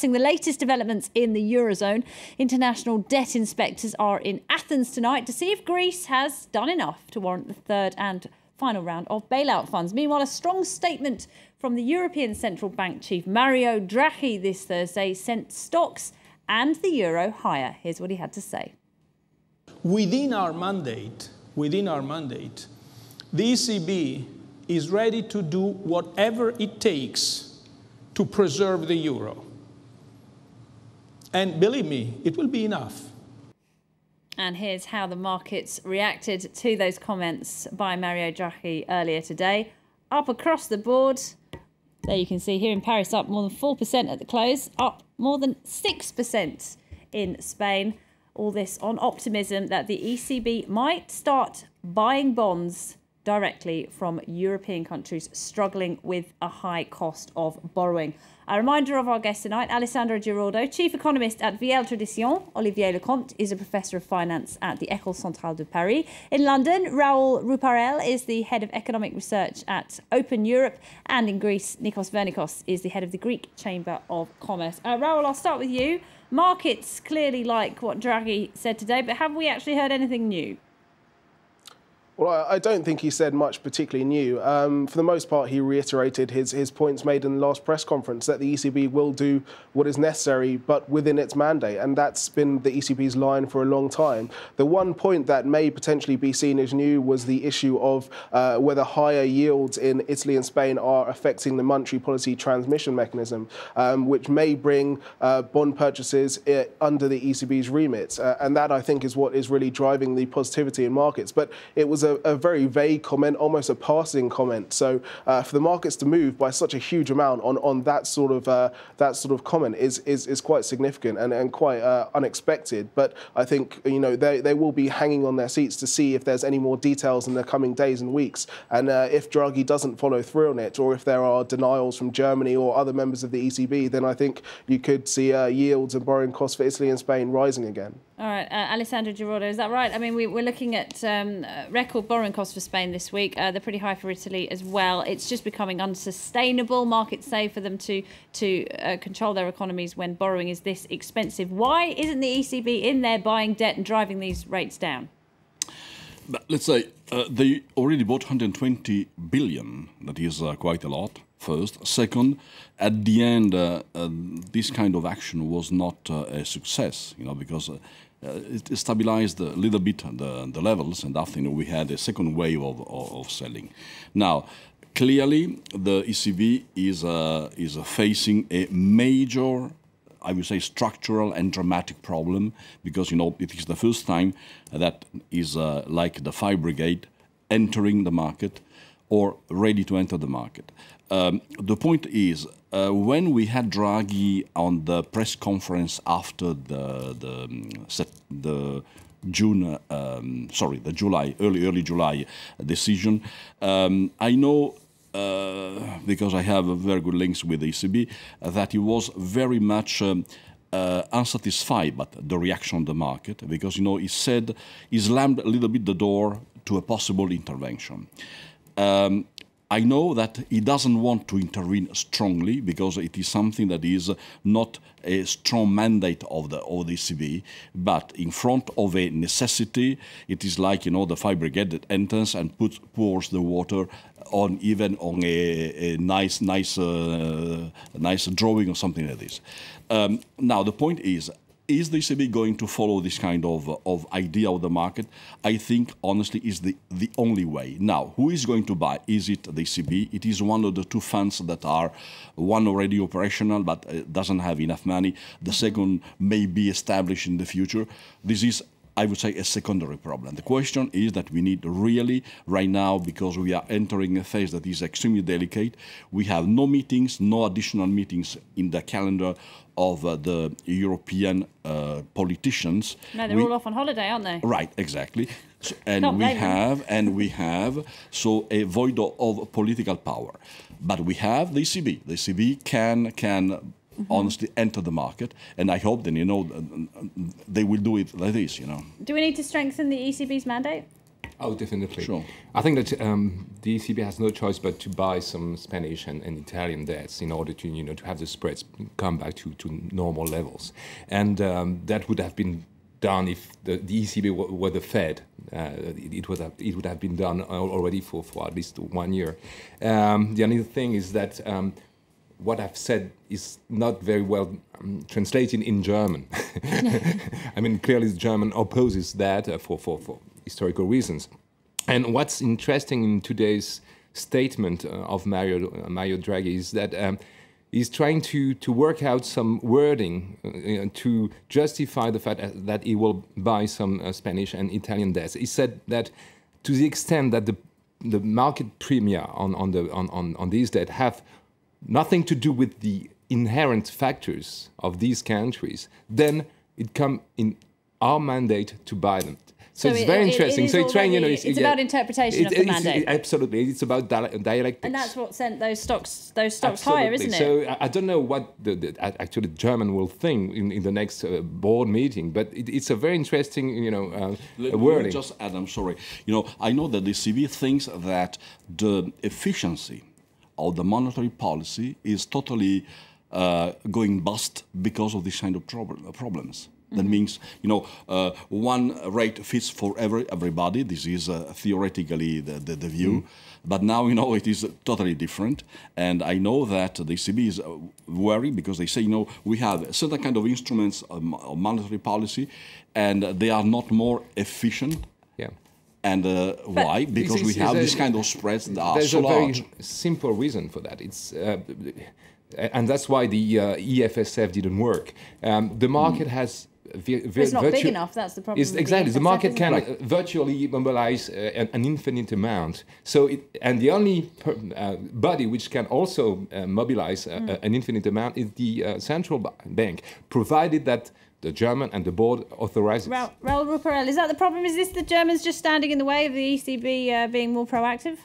The latest developments in the Eurozone. International debt inspectors are in Athens tonight to see if Greece has done enough to warrant the third and final round of bailout funds. Meanwhile, a strong statement from the European Central Bank chief Mario Draghi this Thursday sent stocks and the euro higher. Here's what he had to say. Within our mandate, the ECB is ready to do whatever it takes to preserve the euro. And believe me, it will be enough. And here's how the markets reacted to those comments by Mario Draghi earlier today. Up across the board. There you can see here in Paris up more than 4% at the close, up more than 6% in Spain. All this on optimism that the ECB might start buying bonds directly from European countries struggling with a high cost of borrowing. A reminder of our guest tonight, Alessandro Giraudo, Chief Economist at VL Tradition. Olivier Lecomte is a Professor of Finance at the École Centrale de Paris. In London, Raoul Ruparel is the Head of Economic Research at Open Europe. And in Greece, Nikos Vernikos is the Head of the Greek Chamber of Commerce. Raoul, I'll start with you. Markets clearly like what Draghi said today, but have we actually heard anything new? Well, I don't think he said much particularly new. For the most part, he reiterated his points made in the last press conference that the ECB will do what is necessary, but within its mandate. And that's been the ECB's line for a long time. The one point that may potentially be seen as new was the issue of whether higher yields in Italy and Spain are affecting the monetary policy transmission mechanism, which may bring bond purchases under the ECB's remit. And that, I think, is what is really driving the positivity in markets. But it was a very vague comment, almost a passing comment. So for the markets to move by such a huge amount on that sort of comment is quite significant and quite unexpected. But I think they will be hanging on their seats to see if there's any more details in the coming days and weeks. And if Draghi doesn't follow through on it, or if there are denials from Germany or other members of the ECB, then I think you could see yields and borrowing costs for Italy and Spain rising again. All right, Alessandro Giraudo, is that right? I mean, we're looking at record borrowing costs for Spain this week. They're pretty high for Italy as well. It's just becoming unsustainable. Markets say for them to control their economies when borrowing is this expensive. Why isn't the ECB in there buying debt and driving these rates down? But let's say they already bought 120 billion. That is quite a lot. First. Second, at the end, this kind of action was not a success, because it stabilized a little bit the levels, and after we had a second wave of selling. Now, clearly, the ECB is facing a major, I would say, structural and dramatic problem, because it is the first time that is like the fire brigade entering the market or ready to enter the market. The point is, when we had Draghi on the press conference after the early July decision, I know, because I have very good links with the ECB, that he was very much unsatisfied by the reaction of the market, because he said he slammed a little bit the door to a possible intervention. I know that he doesn't want to intervene strongly, because it is something that is not a strong mandate of the ECB, but in front of a necessity, it is like the fire brigade that enters and pours the water on a nice drawing or something like this. Now the point is the ECB going to follow this kind of idea of the market? I think, honestly, is the only way. Now, who is going to buy? Is it the ECB? It is one of the two funds that are, one already operational, but doesn't have enough money. The second may be established in the future. This is, I would say, a secondary problem. The question is that we need really, right now, because we are entering a phase that is extremely delicate, we have no meetings, no additional meetings in the calendar of the European politicians. No, they're all off on holiday, aren't they? Right, exactly. So, and we have so a void of political power. But we have the ECB. The ECB can honestly enter the market, and I hope then they will do it like this. Do we need to strengthen the ECB's mandate? Oh, definitely. Sure. I think that the ECB has no choice but to buy some Spanish and Italian debts in order to, to have the spreads come back to normal levels. And that would have been done if the ECB were the Fed. It would have been done already for at least 1 year. The only thing is that what I've said is not very well translated in German. I mean, clearly the German opposes that for historical reasons. And what's interesting in today's statement of Mario Draghi is that he's trying to work out some wording to justify the fact that he will buy some Spanish and Italian debts. He said that to the extent that the market premia on these debt have nothing to do with the inherent factors of these countries, then it comes in our mandate to buy them. So it's very interesting. So it's about interpretation of the mandate. Absolutely, it's about dialectics. And that's what sent those stocks higher, isn't it? So I don't know what actually the German will think in the next board meeting, but it's a very interesting, Let wording. me just add, I'm sorry. I know that the ECB thinks that the efficiency of the monetary policy is totally going bust because of this kind of problems. That means, one rate fits for everybody. This is theoretically the view. But now, it is totally different. And I know that the ECB is worried because they say, we have certain kind of instruments of monetary policy, and they are not more efficient. Yeah. And why? Because we have this kind of spreads that are so large. There's a very simple reason for that. It's and that's why the EFSF didn't work. The market has... It's not big enough, that's the problem. Exactly, the market can virtually mobilize an infinite amount. And the only body which can also mobilize an infinite amount is the central bank, provided that the German and the board authorizes. Raoul Ruparel, is that the problem? Is this the Germans just standing in the way of the ECB being more proactive?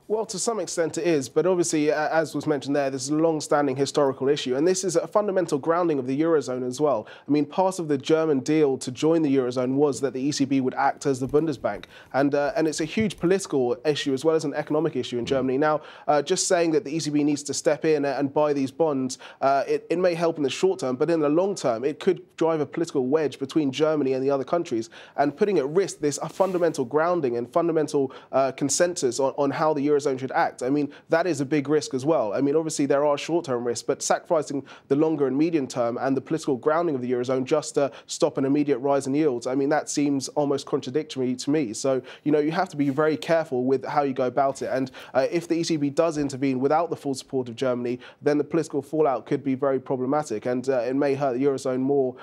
Well, to some extent it is, but obviously, as was mentioned there, this is a long-standing historical issue, and this is a fundamental grounding of the Eurozone as well. I mean, part of the German deal to join the Eurozone was that the ECB would act as the Bundesbank, and it's a huge political issue as well as an economic issue in Germany. Now, just saying that the ECB needs to step in and buy these bonds, it may help in the short term, but in the long term, it could drive a political wedge between Germany and the other countries, and putting at risk this fundamental grounding and fundamental consensus on how the Eurozone should act. I mean, that is a big risk as well. I mean, obviously there are short-term risks, but sacrificing the longer and medium term and the political grounding of the Eurozone just to stop an immediate rise in yields, I mean, that seems almost contradictory to me. So, you have to be very careful with how you go about it. And if the ECB does intervene without the full support of Germany, then the political fallout could be very problematic, and it may hurt the Eurozone more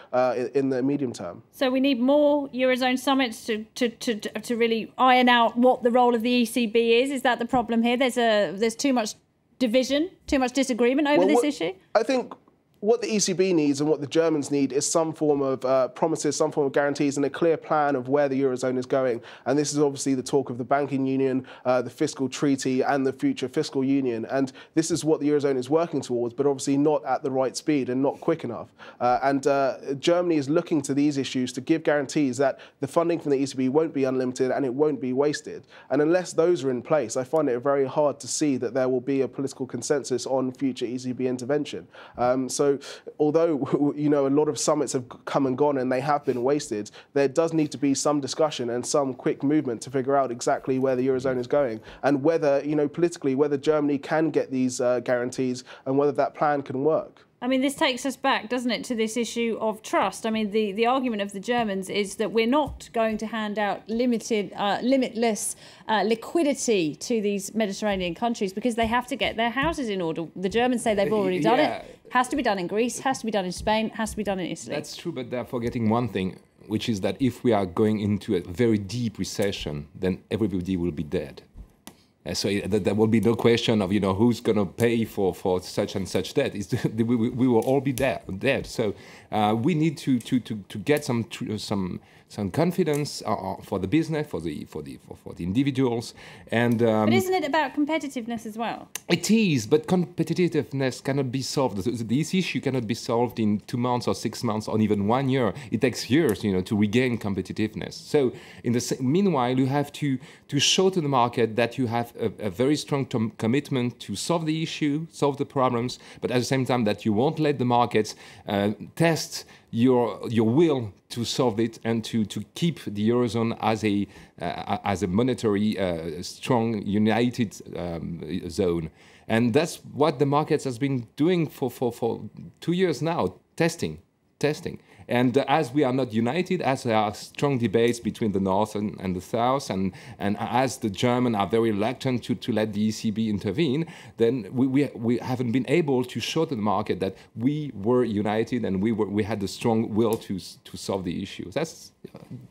in the medium term. So we need more Eurozone summits to really iron out what the role of the ECB is. Is that the problem here? There's too much division, too much disagreement over this issue? I think what the ECB needs and what the Germans need is some form of promises, some form of guarantees, and a clear plan of where the Eurozone is going. And this is obviously the talk of the banking union, the fiscal treaty, and the future fiscal union. And this is what the Eurozone is working towards, but obviously not at the right speed and not quick enough. And Germany is looking to these issues to give guarantees that the funding from the ECB won't be unlimited and it won't be wasted. And unless those are in place, I find it very hard to see that there will be a political consensus on future ECB intervention. So although, a lot of summits have come and gone and they have been wasted, there does need to be some discussion and some quick movement to figure out exactly where the Eurozone is going and whether, politically, whether Germany can get these guarantees and whether that plan can work. I mean, this takes us back, doesn't it, to this issue of trust. I mean, the argument of the Germans is that we're not going to hand out limitless liquidity to these Mediterranean countries because they have to get their houses in order. The Germans say they've already done it. Has to be done in Greece, has to be done in Spain, has to be done in Italy. That's true, but they're forgetting one thing, which is that if we are going into a very deep recession, then everybody will be dead. So there will be no question of who's going to pay for such and such debt. We will all be dead. So we need to get some some confidence for the business, for the individuals, and. But isn't it about competitiveness as well? It is, but competitiveness cannot be solved. This issue cannot be solved in 2 months or 6 months or even 1 year. It takes years, to regain competitiveness. So, in the meanwhile, you have to show to the market that you have a very strong commitment to solve the issue, solve the problems, but at the same time that you won't let the markets test your will to solve it and to keep the Eurozone as a monetary strong, united zone. And that's what the markets has been doing for 2 years now, testing. And as we are not united, as there are strong debates between the North and the South, and as the Germans are very reluctant to let the ECB intervene, then we haven't been able to show to the market that we were united and we had the strong will to solve the issue. That's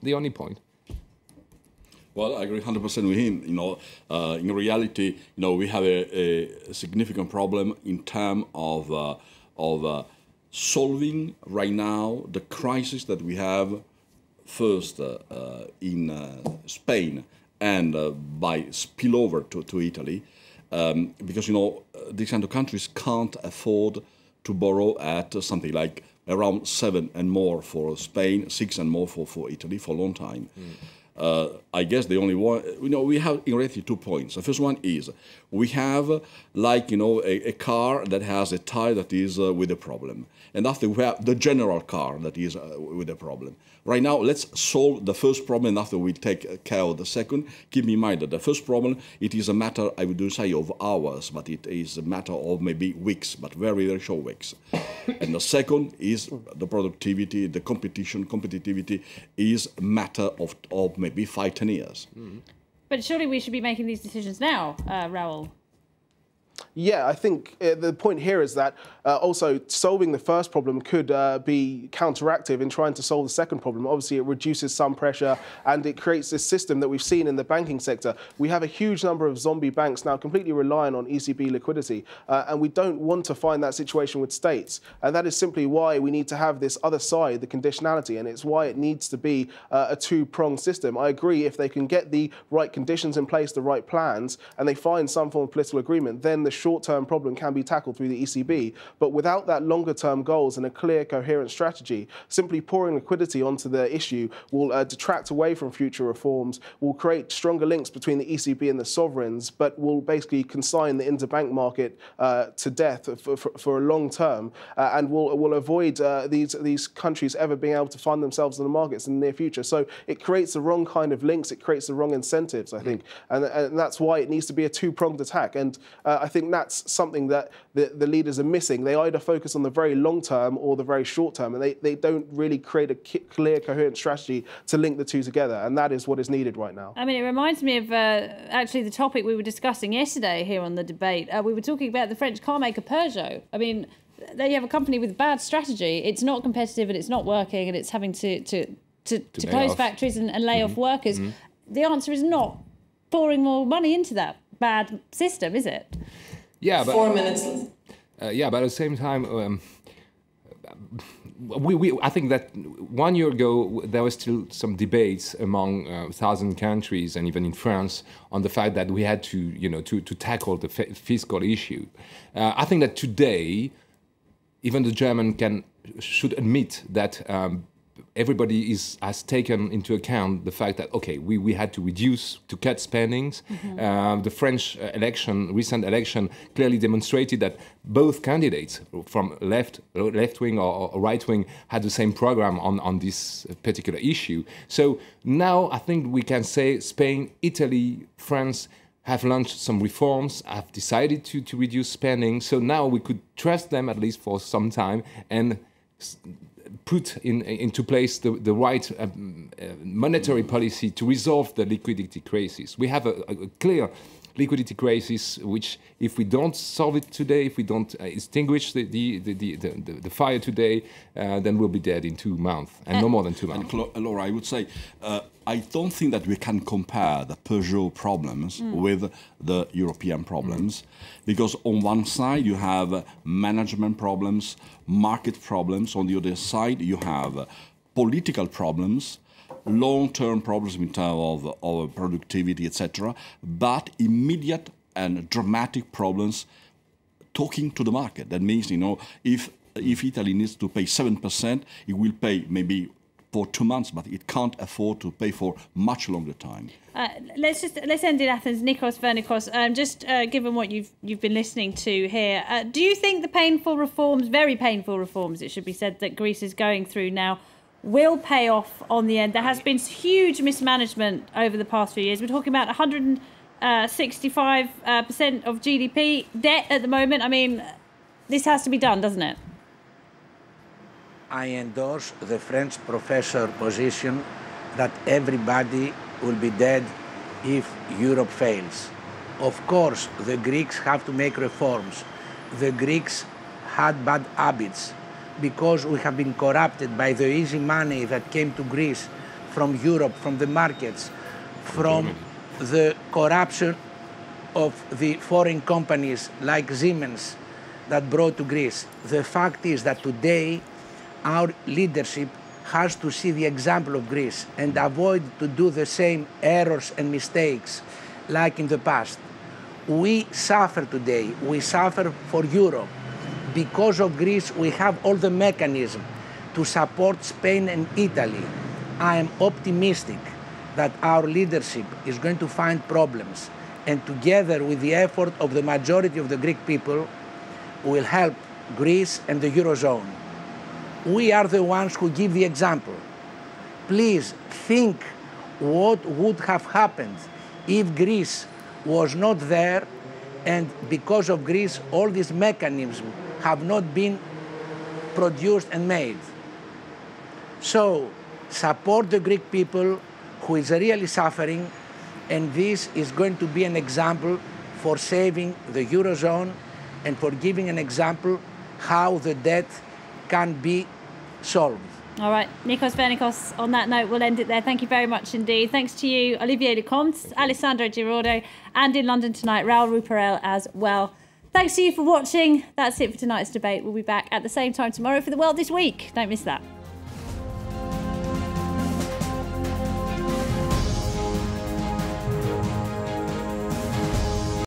the only point. Well, I agree 100% with him. In reality, we have a significant problem in terms of solving right now the crisis that we have first in Spain and by spillover to Italy, because these kind of countries can't afford to borrow at something like around 7 and more for Spain, 6 and more for Italy for a long time. I guess the only one, we have in reality 2 points. The first one is we have a car that has a tire that is with a problem. And after we have the general car that is with a problem. Right now, let's solve the first problem, and after we take care of the second. Keep in mind that the first problem, it is a matter, I would say, of hours, but it is a matter of maybe weeks, but very, very short weeks. And the second is the productivity, the competitivity is a matter of maybe 5-10 years. But surely we should be making these decisions now, Raoul. Yeah, I think the point here is that also solving the first problem could be counteractive in trying to solve the second problem. Obviously, it reduces some pressure and it creates this system that we've seen in the banking sector. We have a huge number of zombie banks now completely relying on ECB liquidity, and we don't want to find that situation with states. And that is simply why we need to have this other side, the conditionality, and it's why it needs to be a two-pronged system. I agree, if they can get the right conditions in place, the right plans, and they find some form of political agreement, then the short-term problem can be tackled through the ECB. But without that longer-term goals and a clear, coherent strategy, simply pouring liquidity onto the issue will detract away from future reforms, will create stronger links between the ECB and the sovereigns, but will basically consign the interbank market to death for a long term, and will avoid these countries ever being able to fund themselves in the markets in the near future. So it creates the wrong kind of links, it creates the wrong incentives, I think, and that's why it needs to be a two-pronged attack. And I think that's something that the leaders are missing. They either focus on the very long term or the very short term, and they don't really create a clear, coherent strategy to link the two together, and that is what is needed right now. I mean, it reminds me of actually the topic we were discussing yesterday here on the debate. We were talking about the French car maker Peugeot. I mean, they have a company with bad strategy. It's not competitive and it's not working, and it's having to close factories and lay off workers. The answer is not pouring more money into that bad system, is it? Yeah, but 4 minutes. Yeah, but at the same time, I think that 1 year ago there was still some debates among 1,000 countries and even in France on the fact that we had to tackle the fiscal issue. I think that today, even the German should admit that. Everybody has taken into account the fact that, okay, we had to cut spendings. The French recent election clearly demonstrated that both candidates from left wing or right wing had the same program on this particular issue. So now I think we can say Spain, Italy, France have launched some reforms, have decided to reduce spending. So now we could trust them at least for some time and put into place the right monetary policy to resolve the liquidity crisis. We have a clear liquidity crisis, which if we don't solve it today, if we don't extinguish the fire today, then we'll be dead in 2 months, and no more than 2 months. And Laura, I would say, I don't think that we can compare the Peugeot problems with the European problems, because on one side you have management problems, market problems. On the other side you have political problems, long-term problems in terms of productivity, etc., but immediate and dramatic problems talking to the market. That means, if Italy needs to pay 7%, it will pay maybe for 2 months, but it can't afford to pay for much longer time. Let's end in Athens. Nikos Vernikos, just given what you've been listening to here, do you think the painful reforms, very painful reforms, it should be said, that Greece is going through now will pay off on the end? There has been huge mismanagement over the past few years. We're talking about 165% of GDP debt at the moment. I mean, this has to be done, doesn't it? I endorse the French professor position that everybody will be dead if Europe fails. Of course, the Greeks have to make reforms. The Greeks had bad habits because we have been corrupted by the easy money that came to Greece from Europe, from the markets, from the corruption of the foreign companies like Siemens that brought to Greece. The fact is that today our leadership has to see the example of Greece and avoid to do the same errors and mistakes like in the past. We suffer today, we suffer for Europe. Because of Greece, we have all the mechanism to support Spain and Italy. I am optimistic that our leadership is going to find problems, and together with the effort of the majority of the Greek people, will help Greece and the Eurozone. We are the ones who give the example. Please think what would have happened if Greece was not there, and because of Greece, all these mechanisms have not been produced and made. So, support the Greek people who is really suffering, and this is going to be an example for saving the Eurozone and for giving an example how the debt can be solved. All right, Nikos Vernikos, on that note, we'll end it there. Thank you very much indeed. Thanks to you, Olivier Lecomte, Alessandro Giraudo, and in London tonight, Raoul Ruparel as well. Thanks to you for watching. That's it for tonight's debate. We'll be back at the same time tomorrow for The World This Week. Don't miss that.